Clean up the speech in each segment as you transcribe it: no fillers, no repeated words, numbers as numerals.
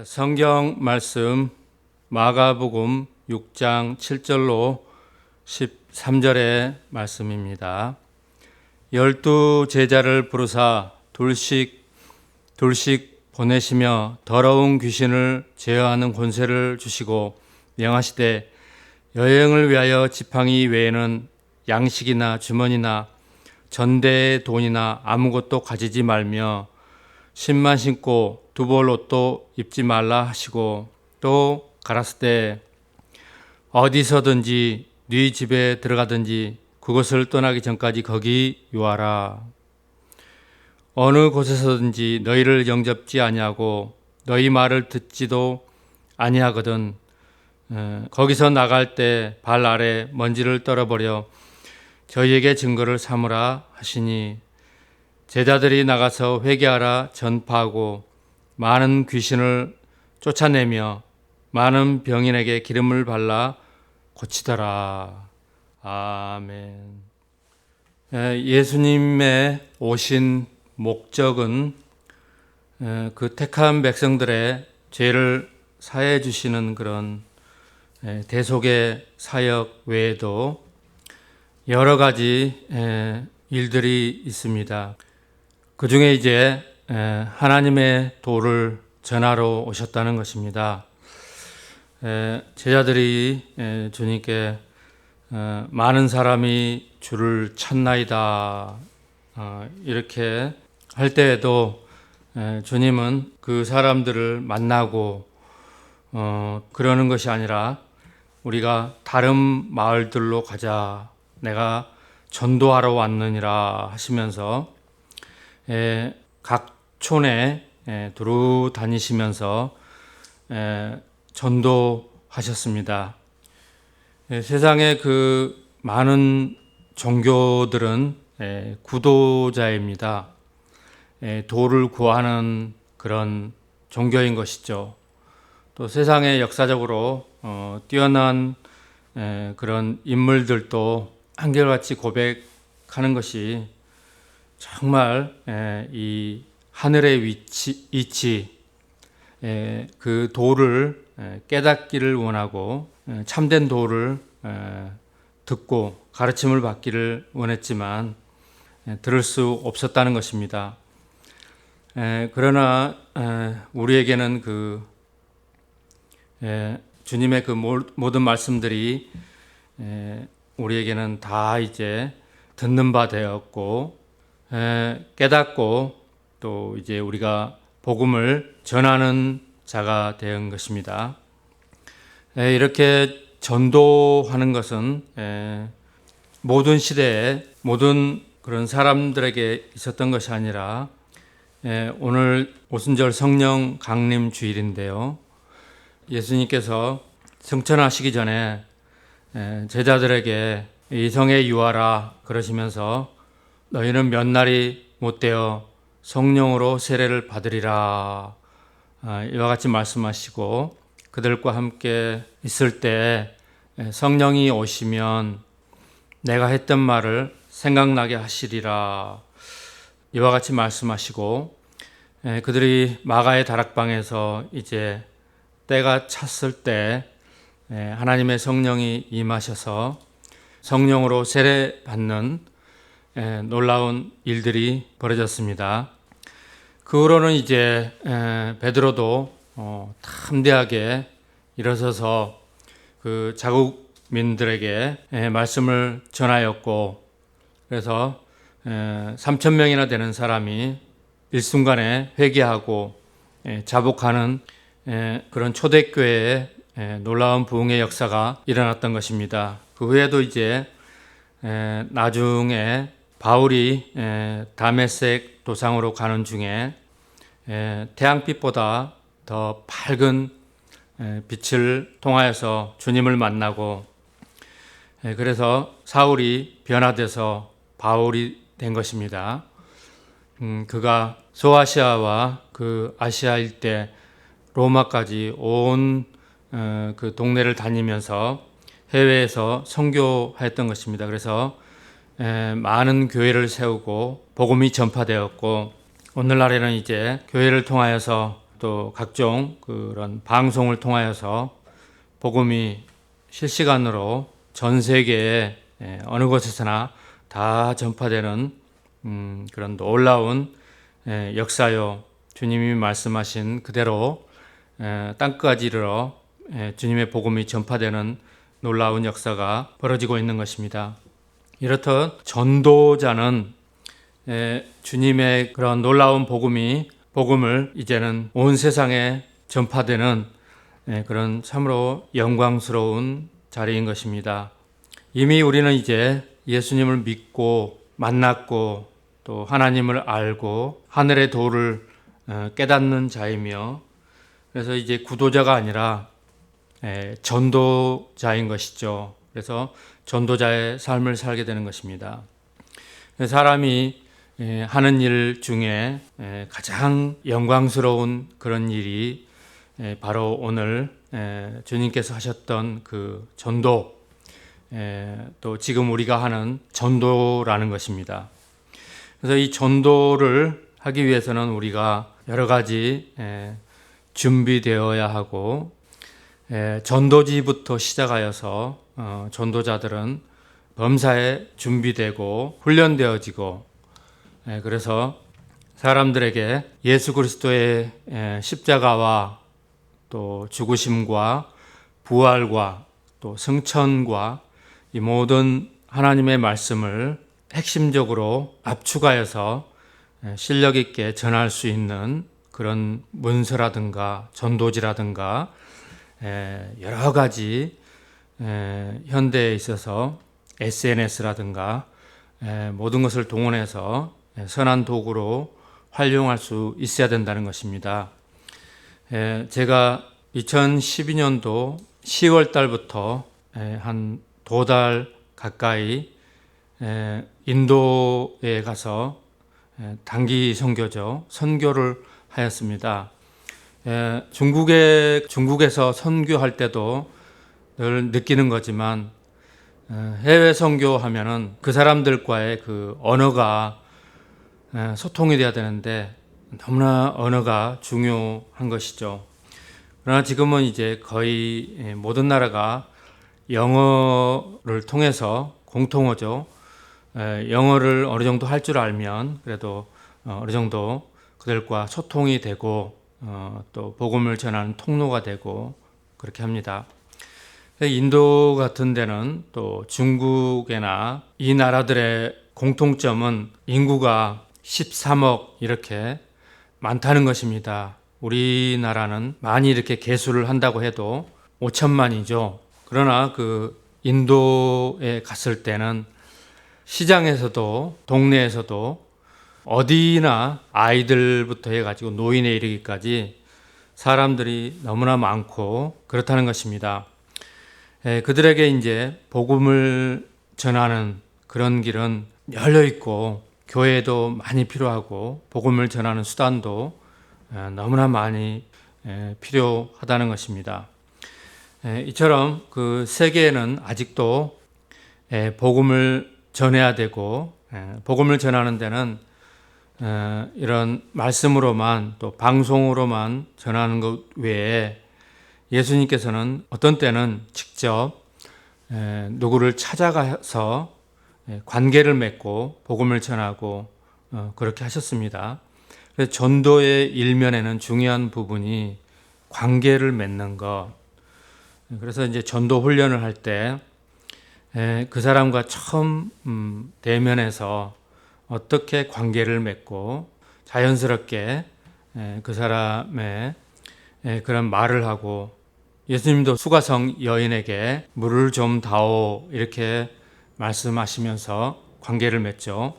성경 말씀 마가복음 6장 7절로 13절의 말씀입니다. 12 제자를 부르사 둘씩 보내시며 더러운 귀신을 제어하는 권세를 주시고 명하시되 여행을 위하여 지팡이 외에는 양식이나 주머니나 전대의 돈이나 아무것도 가지지 말며 신만 신고 두벌 옷도 입지 말라 하시고 또 가라사대 어디서든지 네 집에 들어가든지 그곳을 떠나기 전까지 거기 유하라. 어느 곳에서든지 너희를 영접지 아니하고 너희 말을 듣지도 아니하거든 거기서 나갈 때 발 아래 먼지를 떨어버려 저희에게 증거를 삼으라 하시니 제자들이 나가서 회개하라 전파하고 많은 귀신을 쫓아내며 많은 병인에게 기름을 발라 고치더라. 아멘. 예수님의 오신 목적은 그 택한 백성들의 죄를 사해 주시는 그런 대속의 사역 외에도 여러 가지 일들이 있습니다. 그 중에 이제 하나님의 도를 전하러 오셨다는 것입니다. 제자들이 주님께 많은 사람이 주를 찾나이다 이렇게 할 때에도 주님은 그 사람들을 만나고 그러는 것이 아니라 우리가 다른 마을들로 가자, 내가 전도하러 왔느니라 하시면서 각 촌에 두루 다니시면서 전도하셨습니다. 세상의 그 많은 종교들은 구도자입니다. 도를 구하는 그런 종교인 것이죠. 또 세상에 역사적으로 뛰어난 그런 인물들도 한결같이 고백하는 것이 정말 이 하늘의 이치 그 도를 깨닫기를 원하고 참된 도를 듣고 가르침을 받기를 원했지만 들을 수 없었다는 것입니다. 그러나 우리에게는 그 주님의 그 모든 말씀들이 우리에게는 다 이제 듣는 바 되었고 깨닫고 또 이제 우리가 복음을 전하는 자가 된 것입니다. 이렇게 전도하는 것은 모든 시대에 모든 그런 사람들에게 있었던 것이 아니라 오늘 오순절 성령 강림 주일인데요. 예수님께서 승천하시기 전에 제자들에게 이성에 유하라 그러시면서 너희는 몇 날이 못되어 성령으로 세례를 받으리라 이와 같이 말씀하시고 그들과 함께 있을 때 성령이 오시면 내가 했던 말을 생각나게 하시리라 이와 같이 말씀하시고 그들이 마가의 다락방에서 이제 때가 찼을 때 하나님의 성령이 임하셔서 성령으로 세례 받는 놀라운 일들이 벌어졌습니다. 그 후로는 이제 베드로도 담대하게 일어서서 그 자국민들에게 말씀을 전하였고 그래서 3,000명이나 되는 사람이 일순간에 회개하고 자복하는 그런 초대교회의 놀라운 부흥의 역사가 일어났던 것입니다. 그 후에도 이제 나중에 바울이 다메섹 도상으로 가는 중에 태양빛보다 더 밝은 빛을 통하여서 주님을 만나고 그래서 사울이 변화돼서 바울이 된 것입니다. 그가 소아시아와 그 아시아 일대 로마까지 온 그 동네를 다니면서 해외에서 선교했던 것입니다. 그래서 많은 교회를 세우고 복음이 전파되었고 오늘날에는 이제 교회를 통하여서 또 각종 그런 방송을 통하여서 복음이 실시간으로 전 세계에 어느 곳에서나 다 전파되는 그런 놀라운 역사요. 주님이 말씀하신 그대로 땅끝까지 이르러 주님의 복음이 전파되는 놀라운 역사가 벌어지고 있는 것입니다. 이렇듯 전도자는 주님의 그런 놀라운 복음을 이제는 온 세상에 전파되는 그런 참으로 영광스러운 자리인 것입니다. 이미 우리는 이제 예수님을 믿고 만났고 또 하나님을 알고 하늘의 도를 깨닫는 자이며, 그래서 이제 구도자가 아니라 전도자인 것이죠. 그래서 전도자의 삶을 살게 되는 것입니다. 사람이 하는 일 중에 가장 영광스러운 그런 일이 바로 오늘 주님께서 하셨던 그 전도, 또 지금 우리가 하는 전도라는 것입니다. 그래서 이 전도를 하기 위해서는 우리가 여러 가지 준비되어야 하고, 전도지부터 시작하여서 전도자들은 범사에 준비되고 훈련되어지고, 그래서 사람들에게 예수 그리스도의 십자가와 또 죽으심과 부활과 또 승천과 이 모든 하나님의 말씀을 핵심적으로 압축하여서 실력 있게 전할 수 있는 그런 문서라든가 전도지라든가 여러 가지 현대에 있어서 SNS라든가 모든 것을 동원해서 선한 도구로 활용할 수 있어야 된다는 것입니다. 제가 2012년도 10월 달부터 한 2달 가까이 인도에 가서 단기 선교를 하였습니다. 중국에서 선교할 때도 늘 느끼는 거지만 해외 선교하면은 그 사람들과의 그 언어가 소통이 돼야 되는데 너무나 언어가 중요한 것이죠. 그러나 지금은 이제 거의 모든 나라가 영어를 통해서 공통어죠. 영어를 어느 정도 할 줄 알면 그래도 어느 정도 그들과 소통이 되고 또 복음을 전하는 통로가 되고 그렇게 합니다. 인도 같은 데는 또 중국이나 이 나라들의 공통점은 인구가 13억 이렇게 많다는 것입니다. 우리나라는 많이 이렇게 계수를 한다고 해도 5천만이죠. 그러나 그 인도에 갔을 때는 시장에서도 동네에서도 어디나 아이들부터 해가지고 노인에 이르기까지 사람들이 너무나 많고 그렇다는 것입니다. 그들에게 이제 복음을 전하는 그런 길은 열려 있고 교회도 많이 필요하고 복음을 전하는 수단도 너무나 많이 필요하다는 것입니다. 이처럼 그 세계에는 아직도 복음을 전해야 되고 복음을 전하는 데는 이런 말씀으로만 또 방송으로만 전하는 것 외에 예수님께서는 어떤 때는 직접 누구를 찾아가서 관계를 맺고 복음을 전하고 그렇게 하셨습니다. 그래서 전도의 일면에는 중요한 부분이 관계를 맺는 것. 그래서 이제 전도 훈련을 할 때 그 사람과 처음 대면해서 어떻게 관계를 맺고 자연스럽게 그 사람의 그런 말을 하고, 예수님도 수가성 여인에게 물을 좀 다오 이렇게 말씀하시면서 관계를 맺죠.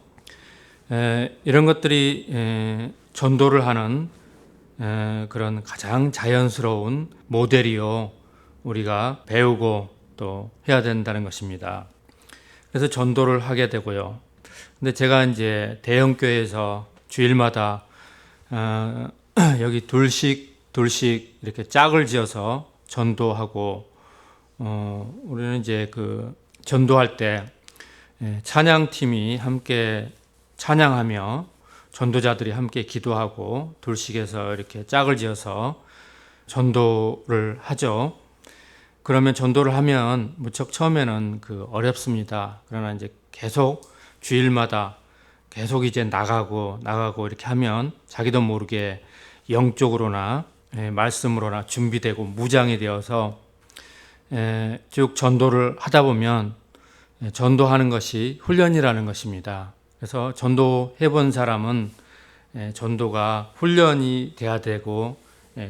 이런 것들이 전도를 하는 그런 가장 자연스러운 모델이요 우리가 배우고 또 해야 된다는 것입니다. 그래서 전도를 하게 되고요. 근데 제가 이제 대형 교회에서 주일마다 여기 둘씩 이렇게 짝을 지어서 전도하고, 우리는 이제 그 전도할 때 찬양팀이 함께 찬양하며 전도자들이 함께 기도하고 둘씩에서 이렇게 짝을 지어서 전도를 하죠. 그러면 전도를 하면 무척 처음에는 어렵습니다. 그러나 이제 계속 주일마다 계속 이제 나가고 이렇게 하면 자기도 모르게 영적으로나 말씀으로나 준비되고 무장이 되어서 쭉 전도를 하다 보면 전도하는 것이 훈련이라는 것입니다. 그래서 전도해 본 사람은 전도가 훈련이 돼야 되고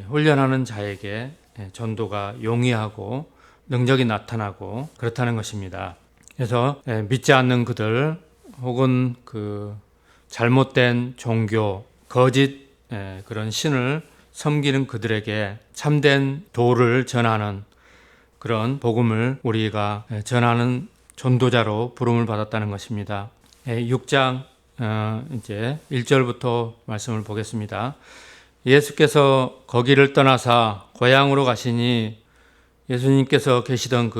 훈련하는 자에게 전도가 용이하고 능력이 나타나고 그렇다는 것입니다. 그래서 믿지 않는 그들 혹은 잘못된 종교, 거짓 그런 신을 섬기는 그들에게 참된 도를 전하는 그런 복음을 우리가 전하는 전도자로 부름을 받았다는 것입니다. 6장 이제 1절부터 말씀을 보겠습니다. 예수께서 거기를 떠나사 고향으로 가시니 예수님께서 계시던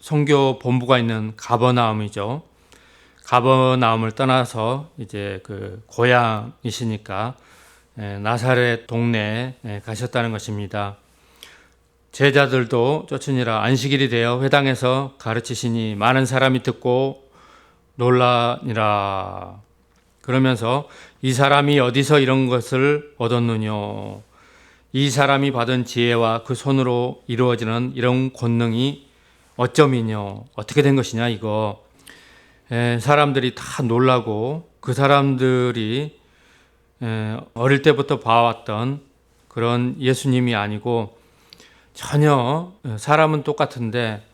선교 본부가 있는 가버나움이죠. 가버나움을 떠나서 이제 고향이시니까 나사렛 동네에 가셨다는 것입니다. 제자들도 쫓으니라 안식일이 되어 회당에서 가르치시니 많은 사람이 듣고 놀라니라. 그러면서 이 사람이 어디서 이런 것을 얻었느뇨? 이 사람이 받은 지혜와 그 손으로 이루어지는 이런 권능이 어쩌미뇨? 어떻게 된 것이냐 이거. 사람들이 다 놀라고 그 사람들이 어릴 때부터 봐왔던 그런 예수님이 아니고 전혀 사람은 똑같은데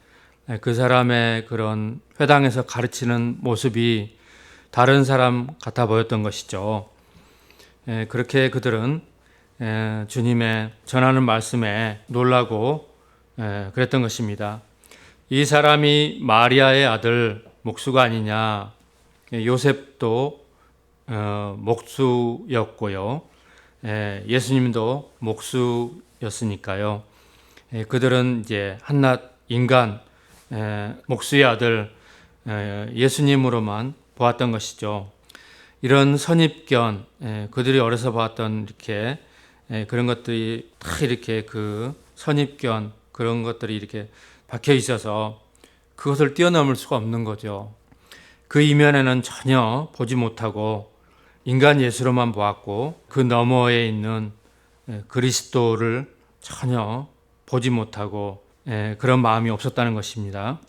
그 사람의 그런 회당에서 가르치는 모습이 다른 사람 같아 보였던 것이죠. 그렇게 그들은 주님의 전하는 말씀에 놀라고 그랬던 것입니다. 이 사람이 마리아의 아들 목수가 아니냐. 요셉도 목수였고요. 예수님도 목수였으니까요. 그들은 이제 한낱 인간 목수의 아들 예수님으로만 보았던 것이죠. 이런 선입견, 그들이 어려서 봤던 이렇게 그런 것들이 다 이렇게 선입견 그런 것들이 이렇게 박혀 있어서 그것을 뛰어넘을 수가 없는 거죠. 그 이면에는 전혀 보지 못하고 인간 예수로만 보았고 그 너머에 있는 그리스도를 전혀 보지 못하고 그런 마음이 없었다는 것입니다.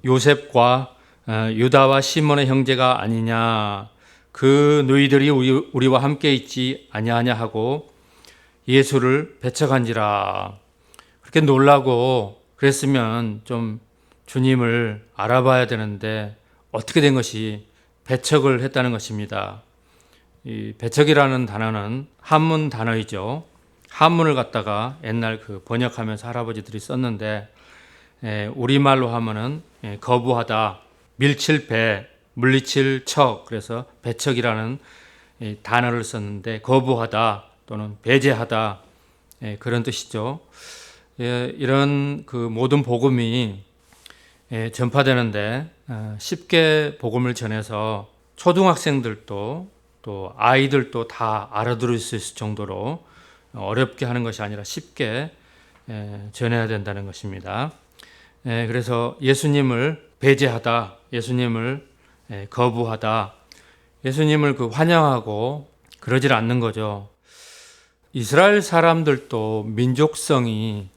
요셉과 유다와 시몬의 형제가 아니냐, 그 너희들이 우리와 함께 있지 아니하냐 하고 예수를 배척한지라. 그렇게 놀라고 그랬으면 좀 주님을 알아봐야 되는데 어떻게 된 것이 배척을 했다는 것입니다. 이 배척이라는 단어는 한문 단어이죠. 한문을 갖다가 옛날 번역하면서 할아버지들이 썼는데 우리말로 하면은 거부하다, 밀칠배, 물리칠척, 그래서 배척이라는 단어를 썼는데 거부하다 또는 배제하다 그런 뜻이죠. 이런 모든 복음이 전파되는데 쉽게 복음을 전해서 초등학생들도 또 아이들도 다 알아들을 수 있을 정도로 어렵게 하는 것이 아니라 쉽게 전해야 된다는 것입니다. 그래서 예수님을 배제하다, 예수님을 거부하다, 예수님을 환영하고 그러질 않는 거죠. 이스라엘 사람들도 민족성이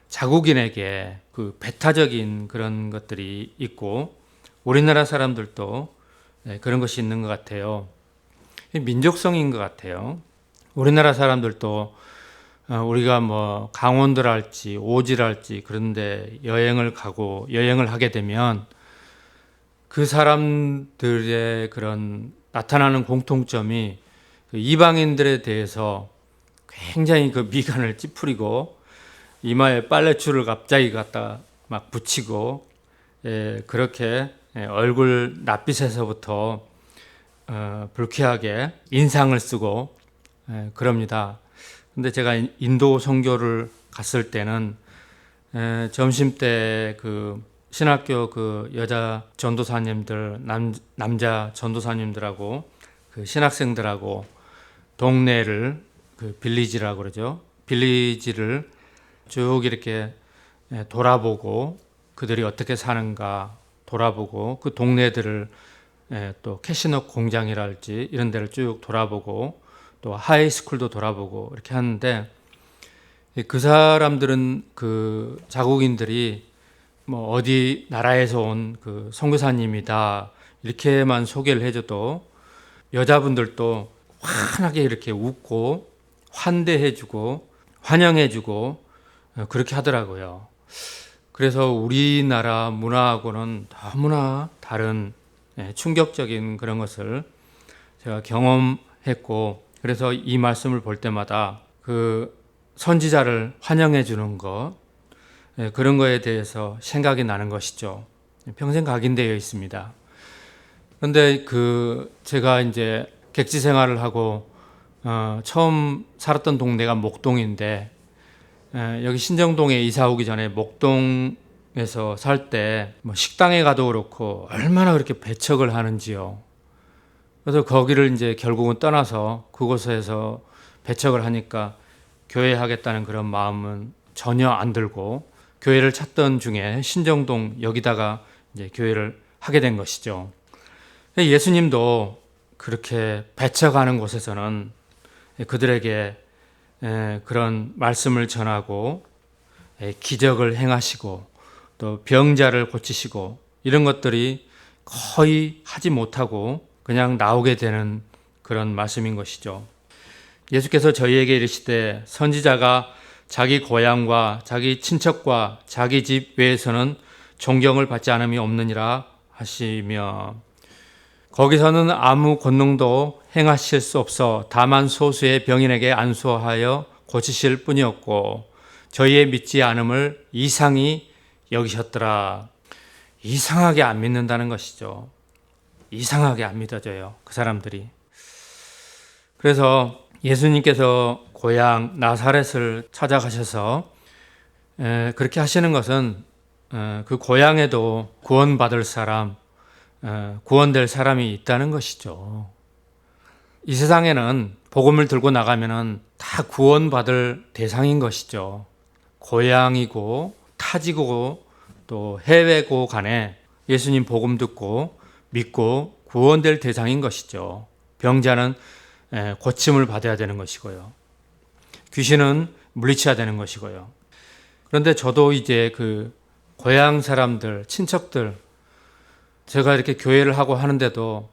자국인에게 배타적인 그런 것들이 있고 우리나라 사람들도 그런 것이 있는 것 같아요. 민족성인 것 같아요. 우리나라 사람들도 우리가 강원도랄지 오지랄지 그런데 여행을 하게 되면 그 사람들의 그런 나타나는 공통점이 이방인들에 대해서 굉장히 미간을 찌푸리고 이마에 빨래줄을 갑자기 갖다 막 붙이고 그렇게 얼굴 낯빛에서부터 불쾌하게 인상을 쓰고 그럽니다. 근데 제가 인도 선교를 갔을 때는 점심 때 신학교 여자 전도사님들, 남자 전도사님들하고 그 신학생들하고 동네를 그 빌리지라고 그러죠. 빌리지를 쭉 이렇게 돌아보고 그들이 어떻게 사는가 돌아보고 그 동네들을 또 캐시넛 공장이랄지 이런 데를 쭉 돌아보고 또 하이스쿨도 돌아보고 이렇게 하는데 그 사람들은 그 자국인들이 뭐 어디 나라에서 온 그 선교사님이다 이렇게만 소개를 해줘도 여자분들도 환하게 이렇게 웃고 환대해주고 환영해주고 그렇게 하더라고요. 그래서 우리나라 문화하고는 너무나 다른 충격적인 그런 것을 제가 경험했고, 그래서 이 말씀을 볼 때마다 그 선지자를 환영해 주는 것, 그런 거에 대해서 생각이 나는 것이죠. 평생 각인되어 있습니다. 그런데 제가 이제 객지 생활을 하고 처음 살았던 동네가 목동인데, 여기 신정동에 이사 오기 전에 목동에서 살 때 뭐 식당에 가도 그렇고 얼마나 그렇게 배척을 하는지요. 그래서 거기를 이제 결국은 떠나서 그곳에서 배척을 하니까 교회 하겠다는 그런 마음은 전혀 안 들고 교회를 찾던 중에 신정동 여기다가 이제 교회를 하게 된 것이죠. 예수님도 그렇게 배척하는 곳에서는 그들에게 그런 말씀을 전하고 기적을 행하시고 또 병자를 고치시고 이런 것들이 거의 하지 못하고 그냥 나오게 되는 그런 말씀인 것이죠. 예수께서 저희에게 이르시되 선지자가 자기 고향과 자기 친척과 자기 집 외에서는 존경을 받지 않음이 없느니라 하시며, 거기서는 아무 권능도 행하실 수 없어 다만 소수의 병인에게 안수하여 고치실 뿐이었고 저희의 믿지 않음을 이상히 여기셨더라. 이상하게 안 믿는다는 것이죠. 이상하게 안 믿어져요, 그 사람들이. 그래서 예수님께서 고향 나사렛을 찾아가셔서 그렇게 하시는 것은 그 고향에도 구원받을 사람, 구원될 사람이 있다는 것이죠. 이 세상에는 복음을 들고 나가면은 다 구원받을 대상인 것이죠. 고향이고 타지고 또 해외고 간에 예수님 복음 듣고 믿고 구원될 대상인 것이죠. 병자는 고침을 받아야 되는 것이고요. 귀신은 물리쳐야 되는 것이고요. 그런데 저도 이제 그 고향 사람들, 친척들, 제가 이렇게 교회를 하고 하는데도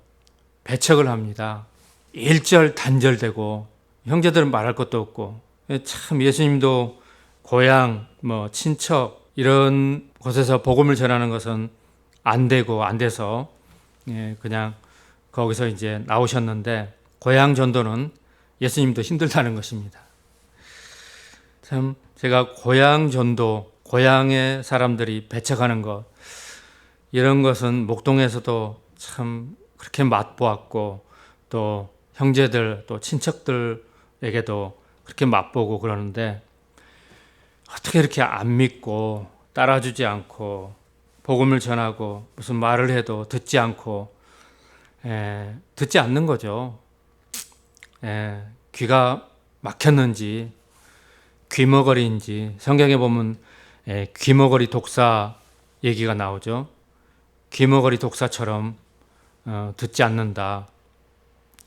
배척을 합니다. 일절단절되고 형제들은 말할 것도 없고, 참 예수님도 고향, 뭐 친척 이런 곳에서 복음을 전하는 것은 안 되고 안 돼서 그냥 거기서 이제 나오셨는데, 고향 전도는 예수님도 힘들다는 것입니다. 참 제가 고향 전도, 고향의 사람들이 배척하는 것, 이런 것은 목동에서도 참 그렇게 맛보았고 또 형제들 또 친척들에게도 그렇게 맛보고 그러는데, 어떻게 이렇게 안 믿고 따라주지 않고 복음을 전하고 무슨 말을 해도 듣지 않고 듣지 않는 거죠. 귀가 막혔는지 귀머거리인지, 성경에 보면 귀머거리 독사 얘기가 나오죠. 귀머거리 독사처럼 듣지 않는다.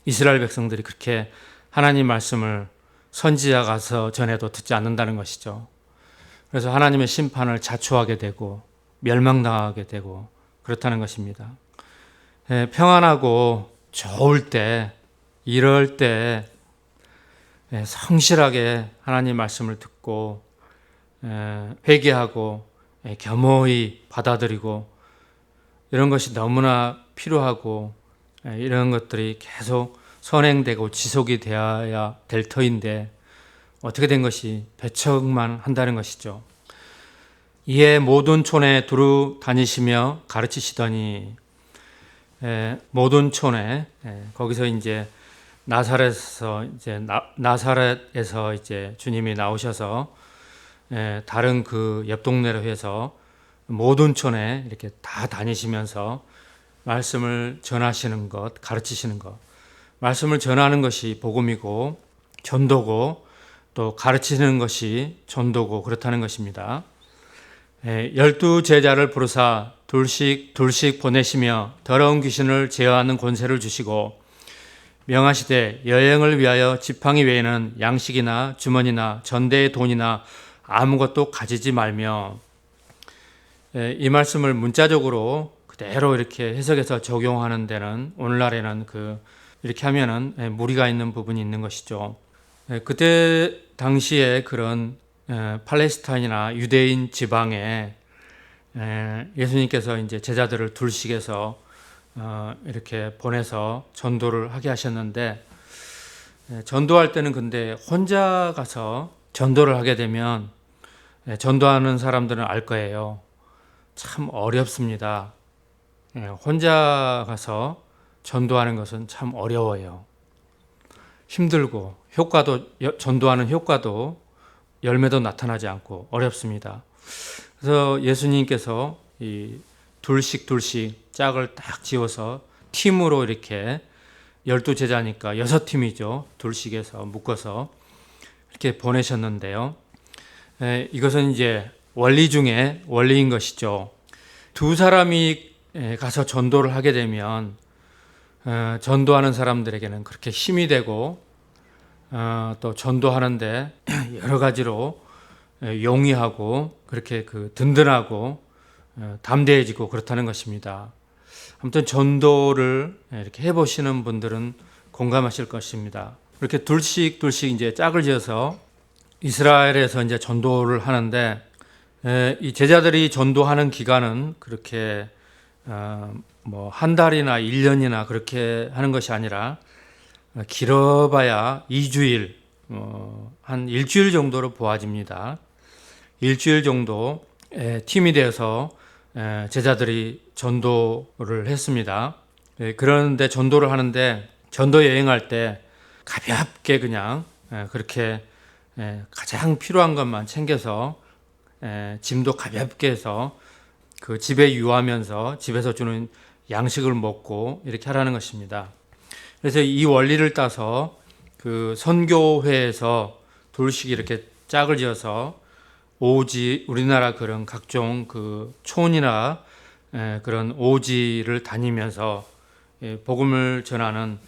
이스라엘 백성들이 그렇게 하나님 말씀을 선지자 가서 전해도 듣지 않는다는 것이죠. 그래서 하나님의 심판을 자초하게 되고 멸망당하게 되고 그렇다는 것입니다. 평안하고 좋을 때, 이럴 때 성실하게 하나님 말씀을 듣고 회개하고 겸허히 받아들이고 이런 것이 너무나 필요하고, 이런 것들이 계속 선행되고 지속이 되어야 될 터인데 어떻게 된 것이 배척만 한다는 것이죠. 이에 모든 촌에 두루 다니시며 가르치시더니, 모든 촌에 거기서 이제 나사렛에서 이제 주님이 나오셔서 다른 그 옆 동네로 해서 모든 촌에 이렇게 다 다니시면서 말씀을 전하시는 것, 가르치시는 것, 말씀을 전하는 것이 복음이고 전도고 또 가르치는 것이 전도고 그렇다는 것입니다. 12 제자를 부르사 둘씩 보내시며 더러운 귀신을 제어하는 권세를 주시고 명하시되 여행을 위하여 지팡이 외에는 양식이나 주머니나 전대의 돈이나 아무것도 가지지 말며, 이 말씀을 문자적으로 그대로 이렇게 해석해서 적용하는 데는 오늘날에는 이렇게 하면은 무리가 있는 부분이 있는 것이죠. 그때 당시에 그런 팔레스타인이나 유대인 지방에 예수님께서 이제 제자들을 둘씩해서 이렇게 보내서 전도를 하게 하셨는데, 전도할 때는 근데 혼자 가서 전도를 하게 되면 전도하는 사람들은 알 거예요. 참 어렵습니다. 혼자 가서 전도하는 것은 참 어려워요. 힘들고 전도하는 효과도 열매도 나타나지 않고 어렵습니다. 그래서 예수님께서 이 둘씩 짝을 딱 지어서 팀으로 이렇게 12 제자니까 6팀이죠. 둘씩해서 묶어서 이렇게 보내셨는데요. 이것은 이제 원리 중에 원리인 것이죠. 두 사람이 가서 전도를 하게 되면 전도하는 사람들에게는 그렇게 힘이 되고 또 전도하는데 여러 가지로 용이하고 그렇게 든든하고 담대해지고 그렇다는 것입니다. 아무튼 전도를 이렇게 해보시는 분들은 공감하실 것입니다. 이렇게 둘씩 이제 짝을 지어서 이스라엘에서 이제 전도를 하는데, 이 제자들이 전도하는 기간은 그렇게 뭐 한 달이나 1년이나 그렇게 하는 것이 아니라 길어봐야 2주일, 한 일주일 정도로 보아집니다. 일주일 정도 팀이 되어서 제자들이 전도를 했습니다. 그런데 전도를 하는데 전도 여행할 때 가볍게 그냥 그렇게 가장 필요한 것만 챙겨서 짐도 가볍게 해서 그 집에 유하면서 집에서 주는 양식을 먹고 이렇게 하라는 것입니다. 그래서 이 원리를 따서 그 선교회에서 둘씩 이렇게 짝을 지어서 오지, 우리나라 그런 각종 그 촌이나 그런 오지를 다니면서 복음을 전하는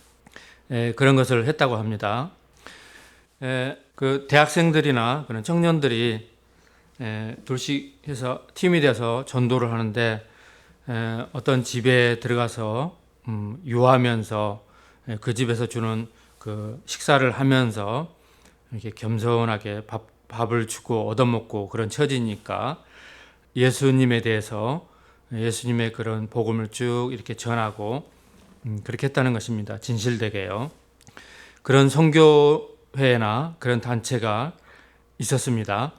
그런 것을 했다고 합니다. 그 대학생들이나 그런 청년들이 둘씩 해서 팀이 돼서 전도를 하는데, 어떤 집에 들어가서 유하면서 그 집에서 주는 그 식사를 하면서 이렇게 겸손하게 밥을 주고 얻어먹고 그런 처지니까 예수님에 대해서, 예수님의 그런 복음을 쭉 이렇게 전하고 그렇게 했다는 것입니다. 진실되게요. 그런 선교회나 그런 단체가 있었습니다.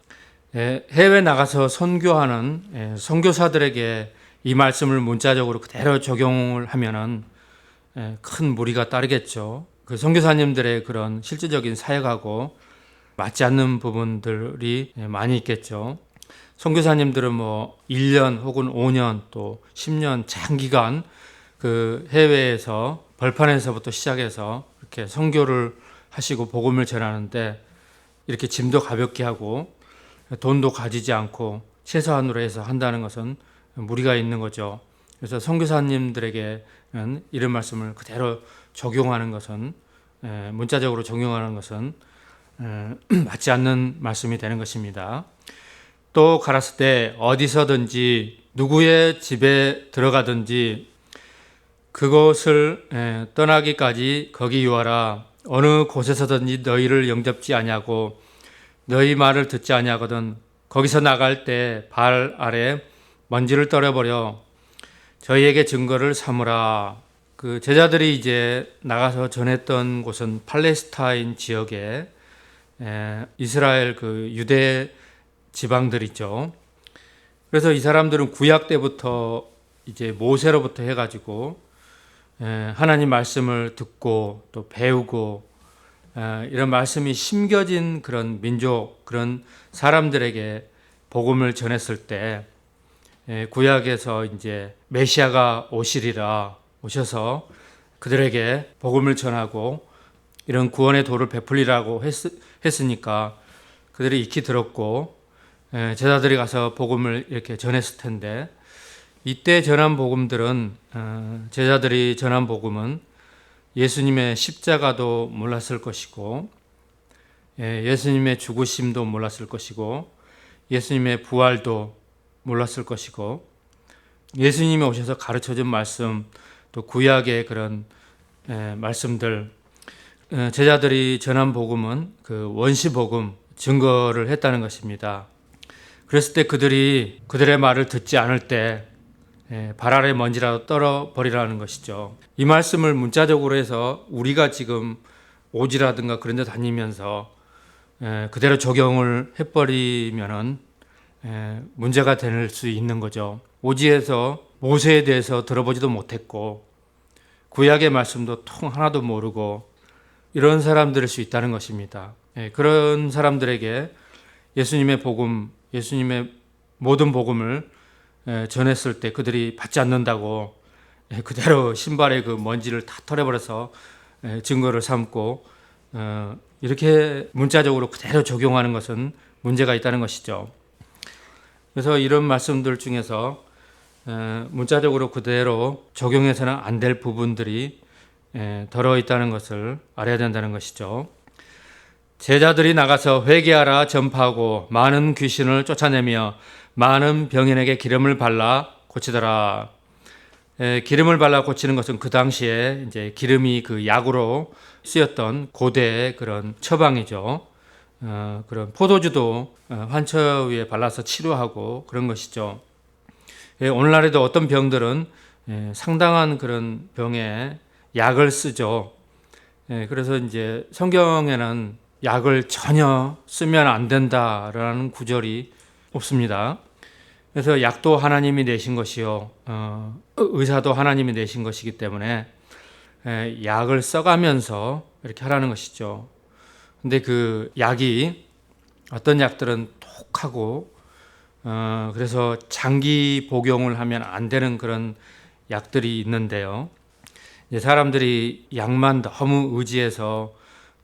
해외 나가서 선교하는 선교사들에게 이 말씀을 문자적으로 그대로 적용을 하면은 큰 무리가 따르겠죠. 그 선교사님들의 그런 실질적인 사역하고 맞지 않는 부분들이 많이 있겠죠. 선교사님들은 뭐 1년 혹은 5년 또 10년 장기간 그 해외에서 벌판에서부터 시작해서 이렇게 선교를 하시고 복음을 전하는데, 이렇게 짐도 가볍게 하고 돈도 가지지 않고 최소한으로 해서 한다는 것은 무리가 있는 거죠. 그래서 선교사님들에게는 이런 말씀을 그대로 적용하는 것은, 문자적으로 적용하는 것은 맞지 않는 말씀이 되는 것입니다. 또 가라사 때 어디서든지 누구의 집에 들어가든지 그곳을 떠나기까지 거기 유하라. 어느 곳에서든지 너희를 영접지 아니하고 너희 말을 듣지 아니하거든 거기서 나갈 때 발 아래 먼지를 떨어버려 저희에게 증거를 삼으라. 그 제자들이 이제 나가서 전했던 곳은 팔레스타인 지역에 이스라엘 그 유대 지방들이죠. 그래서 이 사람들은 구약 때부터 이제 모세로부터 해가지고 하나님 말씀을 듣고 또 배우고 이런 말씀이 심겨진 그런 민족, 그런 사람들에게 복음을 전했을 때 구약에서 이제 메시아가 오시리라, 오셔서 그들에게 복음을 전하고 이런 구원의 도를 베풀리라고 했으니까 그들이 익히 들었고 제자들이 가서 복음을 이렇게 전했을 텐데, 이때 전한 복음들은 제자들이 전한 복음은 예수님의 십자가도 몰랐을 것이고 예수님의 죽으심도 몰랐을 것이고 예수님의 부활도 몰랐을 것이고 예수님이 오셔서 가르쳐준 말씀, 또 구약의 그런 말씀들, 제자들이 전한 복음은 그 원시 복음 증거를 했다는 것입니다. 그랬을 때 그들의 말을 듣지 않을 때 발 아래 먼지라도 떨어버리라는 것이죠. 이 말씀을 문자적으로 해서 우리가 지금 오지라든가 그런 데 다니면서 그대로 적용을 해버리면은 문제가 될 수 있는 거죠. 오지에서 모세에 대해서 들어보지도 못했고 구약의 말씀도 통 하나도 모르고 이런 사람들일 수 있다는 것입니다. 그런 사람들에게 예수님의 복음, 예수님의 모든 복음을 전했을 때 그들이 받지 않는다고 그대로 신발에 그 먼지를 다 털어버려서 증거를 삼고 이렇게 문자적으로 그대로 적용하는 것은 문제가 있다는 것이죠. 그래서 이런 말씀들 중에서 문자적으로 그대로 적용해서는 안 될 부분들이 들어있다는 것을 알아야 된다는 것이죠. 제자들이 나가서 회개하라 전파하고 많은 귀신을 쫓아내며 많은 병인에게 기름을 발라 고치더라. 기름을 발라 고치는 것은 그 당시에 이제 기름이 그 약으로 쓰였던 고대의 그런 처방이죠. 그런 포도주도 환처 위에 발라서 치료하고 그런 것이죠. 오늘날에도 어떤 병들은 상당한 그런 병에 약을 쓰죠. 그래서 이제 성경에는 약을 전혀 쓰면 안 된다라는 구절이 없습니다. 그래서 약도 하나님이 내신 것이요, 의사도 하나님이 내신 것이기 때문에 약을 써가면서 이렇게 하라는 것이죠. 근데 그 약이 어떤 약들은 독하고 그래서 장기 복용을 하면 안 되는 그런 약들이 있는데요. 이제 사람들이 약만 너무 의지해서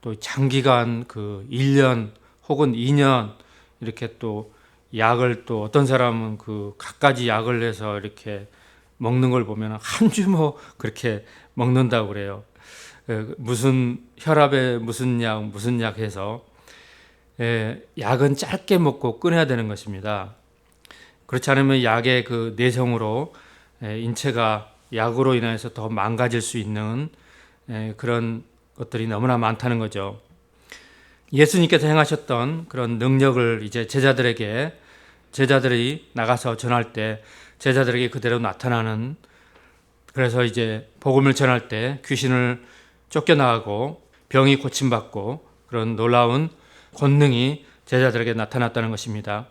또 장기간 그 1년 혹은 2년 이렇게 또 약을, 또 어떤 사람은 그 갖가지 약을 해서 이렇게 먹는 걸 보면 한 주먹 그렇게 먹는다고 그래요. 무슨 혈압에 무슨 약 해서 약은 짧게 먹고 끊어야 되는 것입니다. 그렇지 않으면 약의 그 내성으로 인체가 약으로 인해서 더 망가질 수 있는 그런 것들이 너무나 많다는 거죠. 예수님께서 행하셨던 그런 능력을 이제 제자들이 나가서 전할 때 제자들에게 그대로 나타나는, 그래서 이제 복음을 전할 때 귀신을 쫓겨나가고 병이 고침받고 그런 놀라운 권능이 제자들에게 나타났다는 것입니다.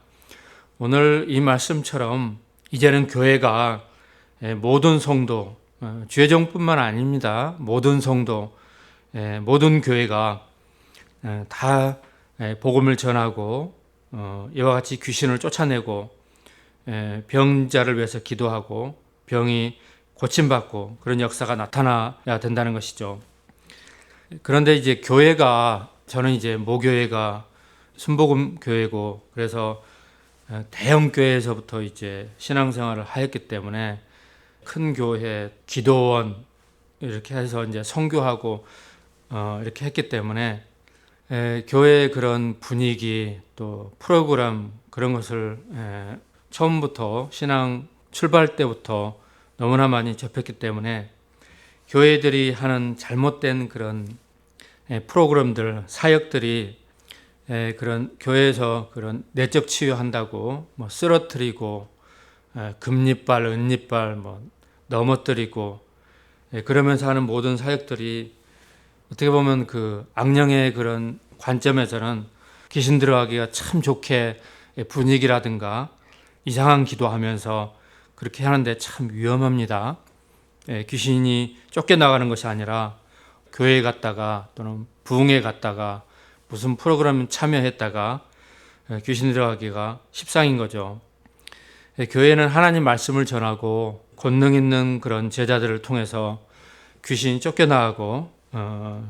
오늘 이 말씀처럼 이제는 교회가 모든 성도, 주의종뿐만 아닙니다. 모든 성도, 모든 교회가 다 복음을 전하고 이와 같이 귀신을 쫓아내고 병자를 위해서 기도하고 병이 고침받고 그런 역사가 나타나야 된다는 것이죠. 그런데 이제 교회가, 저는 이제 모교회가 순복음 교회고, 그래서 대형 교회에서부터 이제 신앙생활을 하였기 때문에 큰 교회, 기도원 이렇게 해서 이제 선교하고 이렇게 했기 때문에 교회의 그런 분위기, 또 프로그램, 그런 것을 처음부터 신앙 출발 때부터 너무나 많이 접했기 때문에 교회들이 하는 잘못된 그런 프로그램들, 사역들이 그런 교회에서 그런 내적 치유한다고 뭐 쓰러뜨리고 금리빨, 은리빨 뭐 넘어뜨리고 그러면서 하는 모든 사역들이 어떻게 보면 그 악령의 그런 관점에서는 귀신 들어가기가 참 좋게 분위기라든가 이상한 기도하면서 그렇게 하는데 참 위험합니다. 귀신이 쫓겨나가는 것이 아니라 교회에 갔다가 또는 부흥회 갔다가 무슨 프로그램 참여했다가 귀신 들어가기가 십상인 거죠. 교회는 하나님 말씀을 전하고 권능 있는 그런 제자들을 통해서 귀신이 쫓겨나가고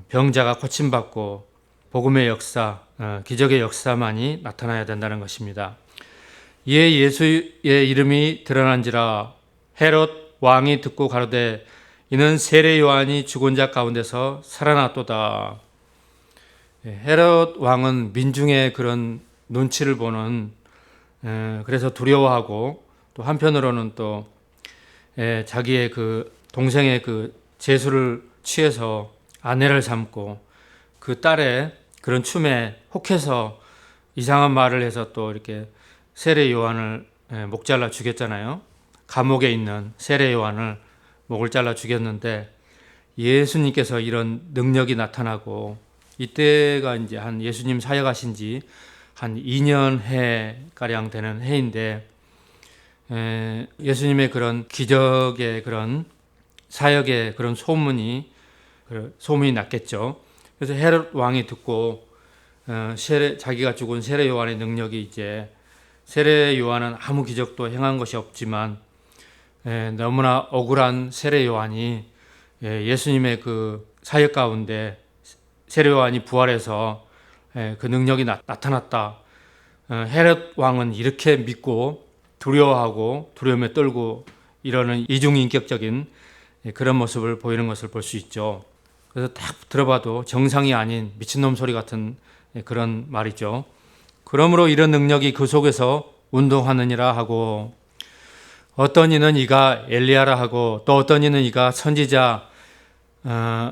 병자가 고침받고 복음의 역사, 기적의 역사만이 나타나야 된다는 것입니다. 이에 예수의 이름이 드러난지라 헤롯 왕이 듣고 가로되 이는 세례 요한이 죽은 자 가운데서 살아났도다. 헤롯 왕은 민중의 그런 눈치를 보는, 그래서 두려워하고 또 한편으로는 또 자기의 그 동생의 그 제수를 취해서 아내를 삼고 그 딸의 그런 춤에 혹해서 이상한 말을 해서 또 이렇게 세례 요한을 목 잘라 죽였잖아요. 감옥에 있는 세례 요한을 목을 잘라 죽였는데 예수님께서 이런 능력이 나타나고 이때가 이제 한 예수님 사역하신 지 한 2년 해 가량 되는 해인데 예수님의 그런 기적의 그런 사역의 그런 소문이 났겠죠. 그래서 헤롯 왕이 듣고 자기가 죽은 세례 요한의 능력이 이제 세례 요한은 아무 기적도 행한 것이 없지만 너무나 억울한 세례 요한이 예수님의 그 사역 가운데 세례 요한이 부활해서 그 능력이 나타났다. 헤롯 왕은 이렇게 믿고 두려워하고 두려움에 떨고 이러는 이중인격적인 그런 모습을 보이는 것을 볼 수 있죠. 그래서 딱 들어봐도 정상이 아닌 미친놈 소리 같은 그런 말이죠. 그러므로 이런 능력이 그 속에서 운동하느니라 하고 어떤 이는 이가 엘리야라 하고 또 어떤 이는 이가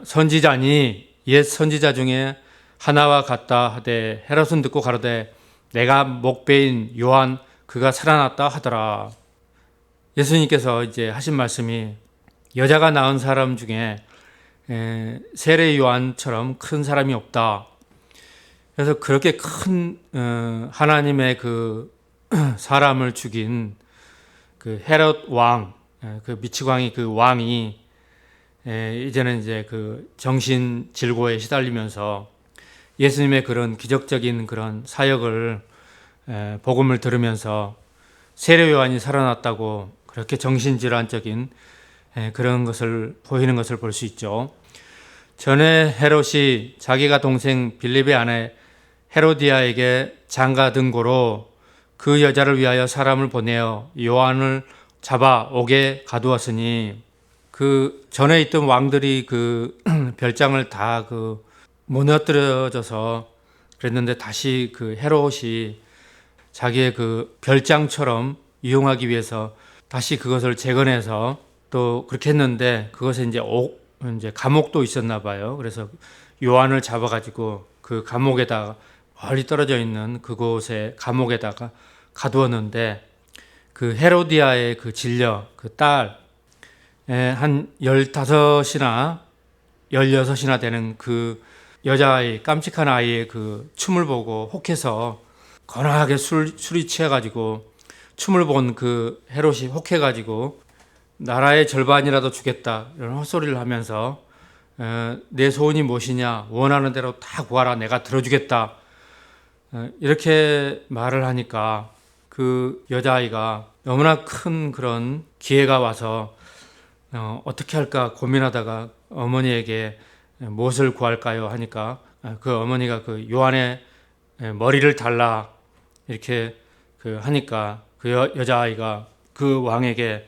선지자니 옛 선지자 중에 하나와 같다 하되 헤롯은 듣고 가로되 내가 목베인 요한 그가 살아났다 하더라. 예수님께서 이제 하신 말씀이 여자가 낳은 사람 중에 세례 요한처럼 큰 사람이 없다. 그래서 그렇게 큰 하나님의 그 사람을 죽인 그 헤롯 왕, 그 미치광이 그 왕이 이제는 이제 그 정신 질고에 시달리면서 예수님의 그런 기적적인 그런 사역을 복음을 들으면서 세례 요한이 살아났다고 그렇게 정신질환적인 그런 것을 보이는 것을 볼 수 있죠. 전에 헤롯이 자기가 동생 빌립의 아내 헤로디아에게 장가 등고로 그 여자를 위하여 사람을 보내어 요한을 잡아 옥에 가두었으니 그 전에 있던 왕들이 그 별장을 다 그 무너뜨려져서 그랬는데 다시 그 헤롯이 자기의 그 별장처럼 이용하기 위해서 다시 그것을 재건해서 또 그렇게 했는데 그것에 이제 감옥도 있었나 봐요. 그래서 요한을 잡아가지고 그 감옥에다가 멀리 떨어져 있는 그곳에 감옥에다가 가두었는데 그 헤로디아의 그 진려 그 딸 한 15이나 16이나 되는 그 여자아이 깜찍한 아이의 그 춤을 보고 혹해서 거나하게 술이 취해가지고 춤을 본 그 헤롯이 혹해가지고 나라의 절반이라도 주겠다 이런 헛소리를 하면서 내 소원이 무엇이냐 원하는 대로 다 구하라 내가 들어주겠다 이렇게 말을 하니까 그 여자아이가 너무나 큰 그런 기회가 와서 어떻게 할까 고민하다가 어머니에게 무엇을 구할까요 하니까 그 어머니가 그 요한의 머리를 달라 이렇게 하니까 그 여자아이가 그 왕에게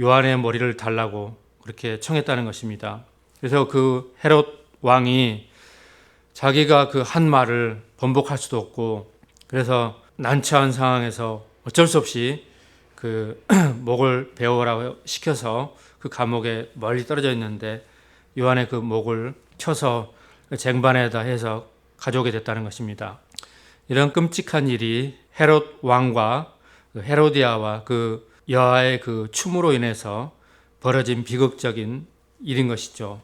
요한의 머리를 달라고 그렇게 청했다는 것입니다. 그래서 그 헤롯 왕이 자기가 그 한 말을 번복할 수도 없고 그래서 난처한 상황에서 어쩔 수 없이 그 목을 베어라고 시켜서 그 감옥에 멀리 떨어져 있는데 요한의 그 목을 쳐서 쟁반에다 해서 가져오게 됐다는 것입니다. 이런 끔찍한 일이 헤롯 왕과 헤로디아와 그 여아의 그 춤으로 인해서 벌어진 비극적인 일인 것이죠.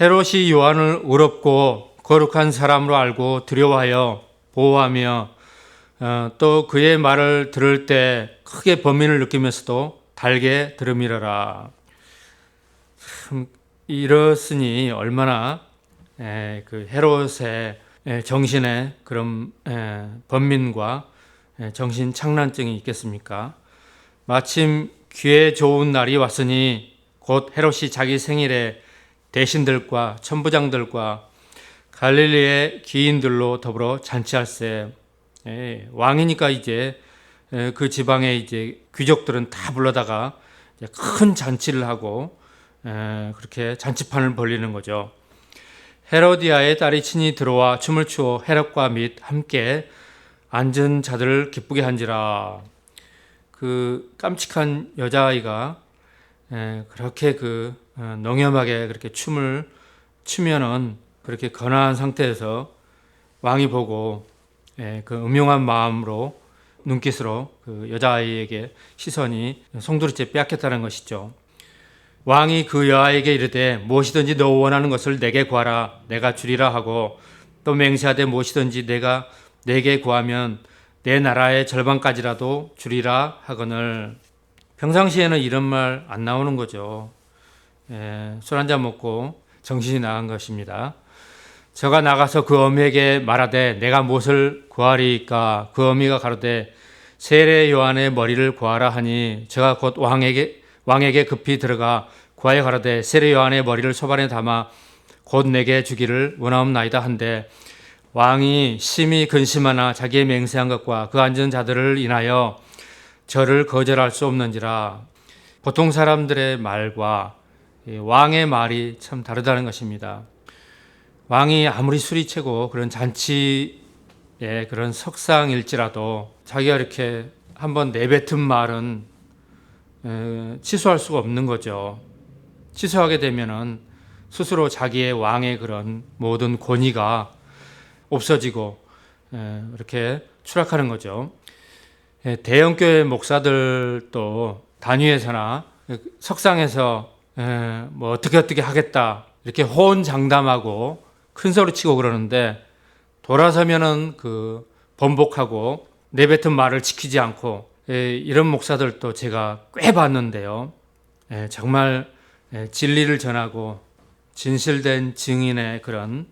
헤롯이 요한을 의롭고 거룩한 사람으로 알고 두려워하여 보호하며 또 그의 말을 들을 때 크게 번민을 느끼면서도 달게 들음이러라. 이렇으니 얼마나 그 헤롯의 정신에 그런 번민과 정신 착란증이 있겠습니까? 마침 귀에 좋은 날이 왔으니 곧 헤롯이 자기 생일에 대신들과 천부장들과 갈릴리의 기인들로 더불어 잔치할세. 왕이니까 이제 그 지방의 이제 귀족들은 다 불러다가 큰 잔치를 하고 그렇게 잔치판을 벌리는 거죠. 헤로디아의 딸이 친히 들어와 춤을 추어 헤롯과 및 함께 앉은 자들을 기쁘게 한지라. 그 깜찍한 여자아이가 그렇게 농염하게 그렇게 춤을 추면은 그렇게 건화한 상태에서 왕이 보고 그 음흉한 마음으로 눈깃으로 그 여자아이에게 시선이 송두리째 빼앗겼다는 것이죠. 왕이 그 여아에게 이르되 무엇이든지 너 원하는 것을 내게 구하라 내가 주리라 하고 또 맹세하되 무엇이든지 내가 내게 구하면 내 나라의 절반까지라도 주리라 하거늘. 평상시에는 이런 말 안 나오는 거죠. 술 한잔 먹고 정신이 나간 것입니다. 저가 나가서 그 어미에게 말하되 내가 무엇을 구하리이까. 그 어미가 가로되 세례 요한의 머리를 구하라 하니 저가 곧 왕에게 급히 들어가 구하여 가로되 세례 요한의 머리를 소반에 담아 곧 내게 주기를 원하옵나이다 한데 왕이 심히 근심하나 자기의 맹세한 것과 그 앉은 자들을 인하여 저를 거절할 수 없는지라. 보통 사람들의 말과 왕의 말이 참 다르다는 것입니다. 왕이 아무리 술이 채고 그런 잔치의 그런 석상일지라도 자기가 이렇게 한번 내뱉은 말은 취소할 수가 없는 거죠. 취소하게 되면은 스스로 자기의 왕의 그런 모든 권위가 없어지고 이렇게 추락하는 거죠. 대형교회 목사들도 단위에서나 석상에서 뭐 어떻게 하겠다 이렇게 호언장담하고 큰 소리 치고 그러는데 돌아서면은 번복하고 내뱉은 말을 지키지 않고 이런 목사들도 제가 꽤 봤는데요. 정말 진리를 전하고 진실된 증인의 그런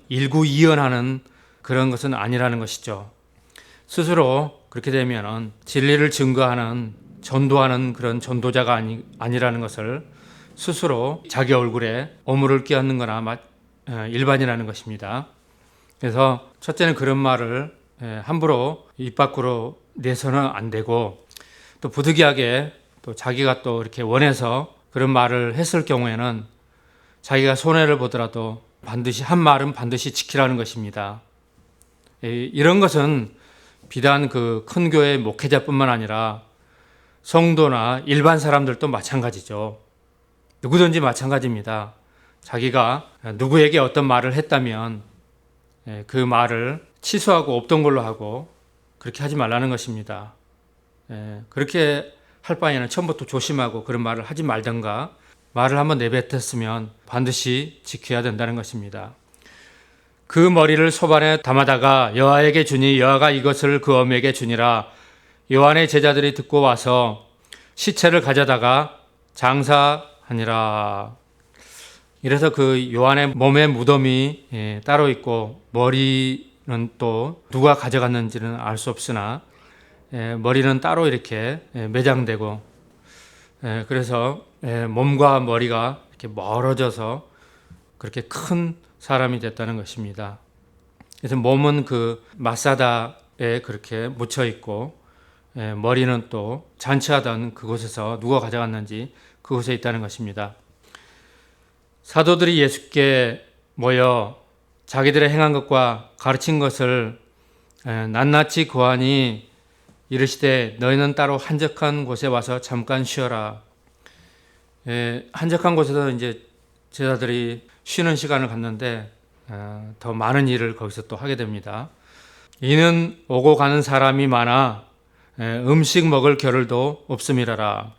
일구이연하는 그런 것은 아니라는 것이죠. 스스로 그렇게 되면은 진리를 증거하는 전도하는 그런 전도자가 아니라는 것을 스스로 자기 얼굴에 오물을 끼얹는 거나 일반이라는 것입니다. 그래서 첫째는 그런 말을 함부로 입 밖으로 내서는 안 되고 또 부득이하게 또 자기가 또 이렇게 원해서 그런 말을 했을 경우에는 자기가 손해를 보더라도 한 말은 반드시 지키라는 것입니다. 이런 것은 비단 그 큰 교회 목회자뿐만 아니라 성도나 일반 사람들도 마찬가지죠. 누구든지 마찬가지입니다. 자기가 누구에게 어떤 말을 했다면 그 말을 취소하고 없던 걸로 하고 그렇게 하지 말라는 것입니다. 그렇게 할 바에는 처음부터 조심하고 그런 말을 하지 말던가 말을 한번 내뱉었으면 반드시 지켜야 된다는 것입니다. 그 머리를 소반에 담아다가 여호와에게 주니 여호와가 이것을 그 어미에게 주니라. 요한의 제자들이 듣고 와서 시체를 가져다가 장사하니라. 이래서 그 요한의 몸에 무덤이 따로 있고 머리는 또 누가 가져갔는지는 알 수 없으나 머리는 따로 이렇게 매장되고 그래서 몸과 머리가 이렇게 멀어져서 그렇게 큰 사람이 됐다는 것입니다. 그래서 몸은 그 마사다에 그렇게 묻혀 있고 머리는 또 잔치하던 그곳에서 누가 가져갔는지 그곳에 있다는 것입니다. 사도들이 예수께 모여 자기들의 행한 것과 가르친 것을 낱낱이 고하니 이르시되 너희는 따로 한적한 곳에 와서 잠깐 쉬어라. 한적한 곳에서 이제 제자들이 쉬는 시간을 갖는데 더 많은 일을 거기서 또 하게 됩니다. 이는 오고 가는 사람이 많아 음식 먹을 겨를도 없음이라라.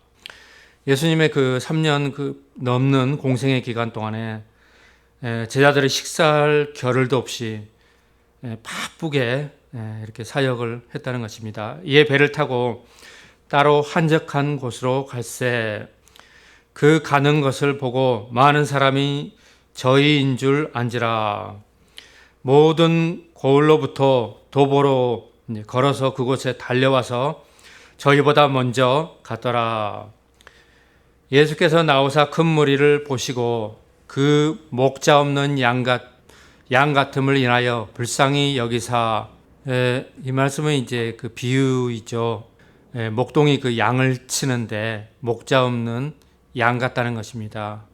예수님의 그 3년 넘는 공생의 기간 동안에 제자들이 식사할 겨를도 없이 바쁘게 이렇게 사역을 했다는 것입니다. 이에 배를 타고 따로 한적한 곳으로 갈새 그 가는 것을 보고 많은 사람이 저희인 줄 안지라. 모든 고을로부터 도보로 걸어서 그곳에 달려와서 저희보다 먼저 갔더라. 예수께서 나오사 큰 무리를 보시고 그 목자 없는 양 같음을 인하여 불쌍히 여기사. 이 말씀은 이제 그 비유이죠. 목동이 그 양을 치는데 목자 없는 양 같다는 것입니다.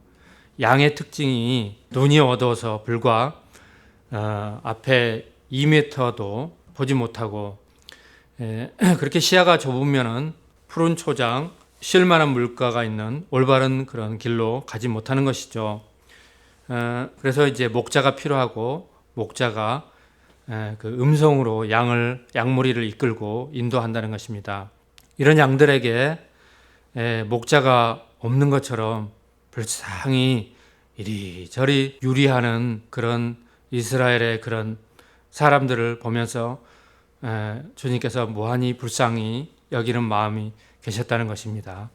양의 특징이 눈이 어두워서 불과 앞에 2m도 보지 못하고 그렇게 시야가 좁으면은 푸른 초장, 쉴만한 물가가 있는 올바른 그런 길로 가지 못하는 것이죠. 그래서 이제 목자가 필요하고 목자가 그 음성으로 양무리를 이끌고 인도한다는 것입니다. 이런 양들에게 목자가 없는 것처럼 불쌍히 이리저리 유리하는 그런 이스라엘의 그런 사람들을 보면서 주님께서 무한히 불쌍히 여기는 마음이 계셨다는 것입니다.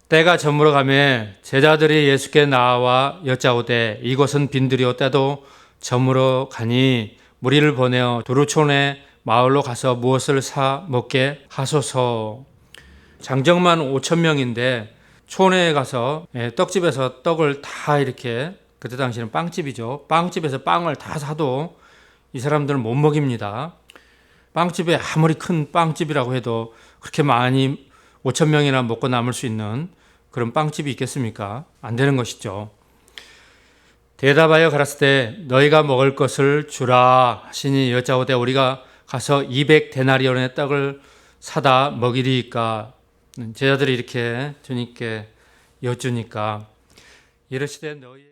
때가 저물어 가매 제자들이 예수께 나와 여짜오되 이곳은 빈들이요 때도 저물어 가니 무리를 보내어 두루촌의 마을로 가서 무엇을 사 먹게 하소서. 장정만 5,000명인데 촌에 가서 떡집에서 떡을 다 이렇게, 그때 당시는 빵집이죠. 빵집에서 빵을 다 사도 이 사람들은 못 먹입니다. 빵집에 아무리 큰 빵집이라고 해도 그렇게 많이 5,000명이나 먹고 남을 수 있는 그런 빵집이 있겠습니까? 안 되는 것이죠. 대답하여 가라사대 때 너희가 먹을 것을 주라 하시니 여짜오되 우리가 가서 200데나리온의 떡을 사다 먹이리이까. 제자들이 이렇게 주님께 여쭈니까 이르시되 너희